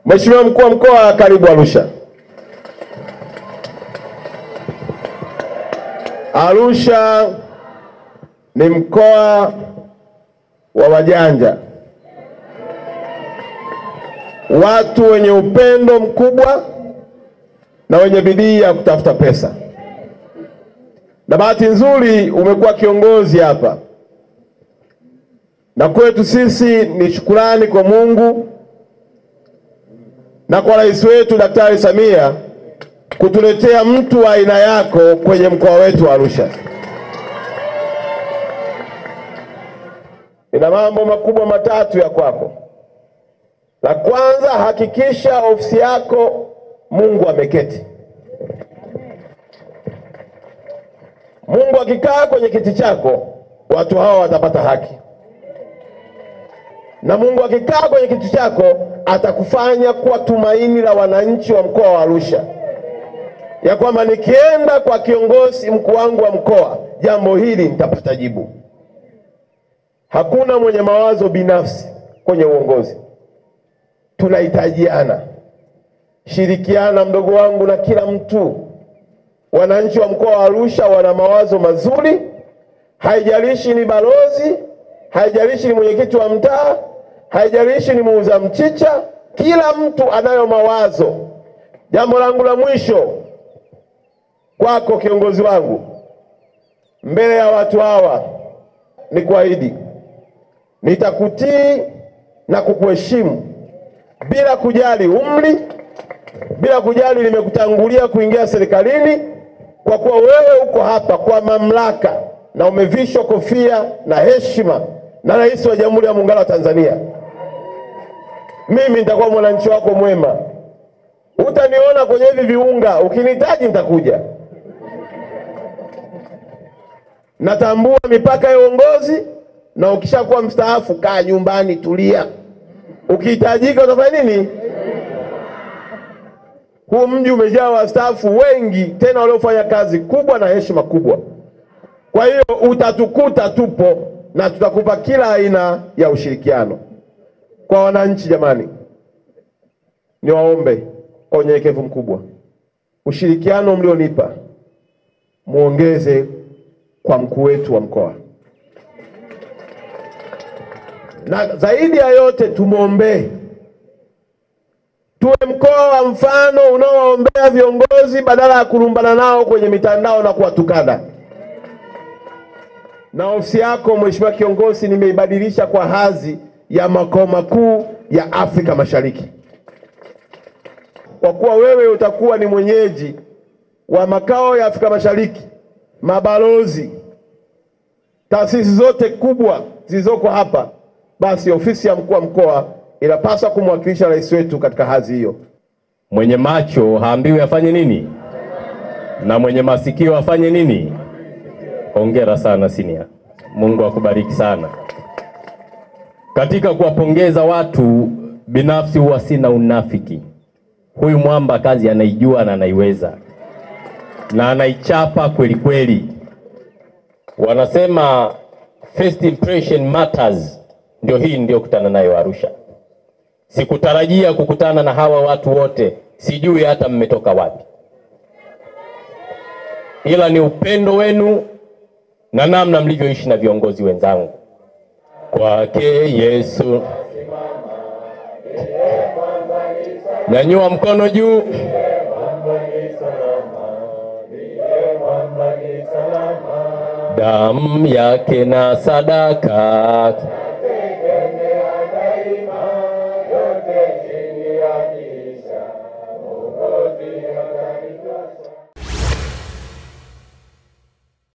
Mheshimiwa Mkuu wa Mkoa, karibu Arusha. Arusha ni mkoa wa wajanja, watu wenye upendo mkubwa na wenye bidii ya kutafuta pesa. Na bahati nzuri umekuwa kiongozi hapa, na kwetu sisi ni shukrani kwa Mungu na kwa rais wetu Daktari Samia kutuletea mtu wa aina yako kwenye mkoa wetu wa Arusha. Ina mambo makubwa matatu ya kwako. La kwanza, hakikisha ofisi yako Mungu ameketi. Mungu akikaa kwenye kiti chako, watu hao watapata haki. Na Mungu akikaa kwenye kiti chako, atakufanya kuwa tumaini la wananchi wa mkoa wa Arusha, ya kwamba nikienda kwa kiongozi mkuu wangu wa mkoa, jambo hili nitapata jibu. Hakuna mwenye mawazo binafsi kwenye uongozi. Tunahitajiana, shirikiana mdogo wangu na kila mtu. Wananchi wa mkoa wa Arusha wana mawazo mazuri, haijalishi ni balozi, haijalishi ni mwenyekiti wa mtaa, haijalishi ni muuza mchicha, kila mtu anayo mawazo. Jambo langu la mwisho kwako kiongozi wangu, mbele ya watu hawa ni kuahidi nitakutii na kukuheshimu bila kujali umri, bila kujali nimekutangulia kuingia serikalini, kwa kuwa wewe uko hapa kwa mamlaka na umevishwa kofia na heshima na Rais wa Jamhuri ya Muungano wa Tanzania. Mimi nitakuwa mwananchi wako mwema. Utaniona kwenye hivi viunga, ukinihitaji nitakuja. Natambua mipaka ya uongozi, na ukishakuwa mstaafu kaa nyumbani tulia. Ukihitajika utafanya nini? Huu mji umejaa wastaafu wengi, tena waliofanya kazi kubwa na heshima kubwa. Kwa hiyo utatukuta tupo na tutakupa kila aina ya ushirikiano. Kwa wananchi jamani, niwaombe kwa unyenyekevu mkubwa, ushirikiano mlionipa muongeze kwa mkuu wetu wa mkoa. Na zaidi ya yote tumuombee, tuwe mkoa wa mfano unaoombea viongozi badala ya kulumbana nao kwenye mitandao na kuwatukana. Na ofisi yako Mheshimiwa kiongozi nimeibadilisha kwa hadhi ya makao makuu ya Afrika Mashariki, kwa kuwa wewe utakuwa ni mwenyeji wa makao ya Afrika Mashariki, mabalozi, taasisi zote kubwa zilizoko hapa. Basi ofisi ya mkuu wa mkoa inapaswa kumwakilisha rais wetu katika hadhi hiyo. Mwenye macho haambiwi afanye nini, na mwenye masikio afanye nini. Hongera sana senior. Mungu akubariki sana. Katika kuwapongeza watu binafsi huwa sina unafiki. Huyu mwamba kazi anaijua na anaiweza, na anaichapa kweli kweli. Wanasema first impression matters. Ndio hii ndio kutana nayo Arusha. Sikutarajia kukutana na hawa watu wote, sijui hata mmetoka wapi. Ila ni upendo wenu na namna mlivyoishi na viongozi wenzangu. Kwake Yesu. Nyanyua mkono juu. Damu yake na sadaka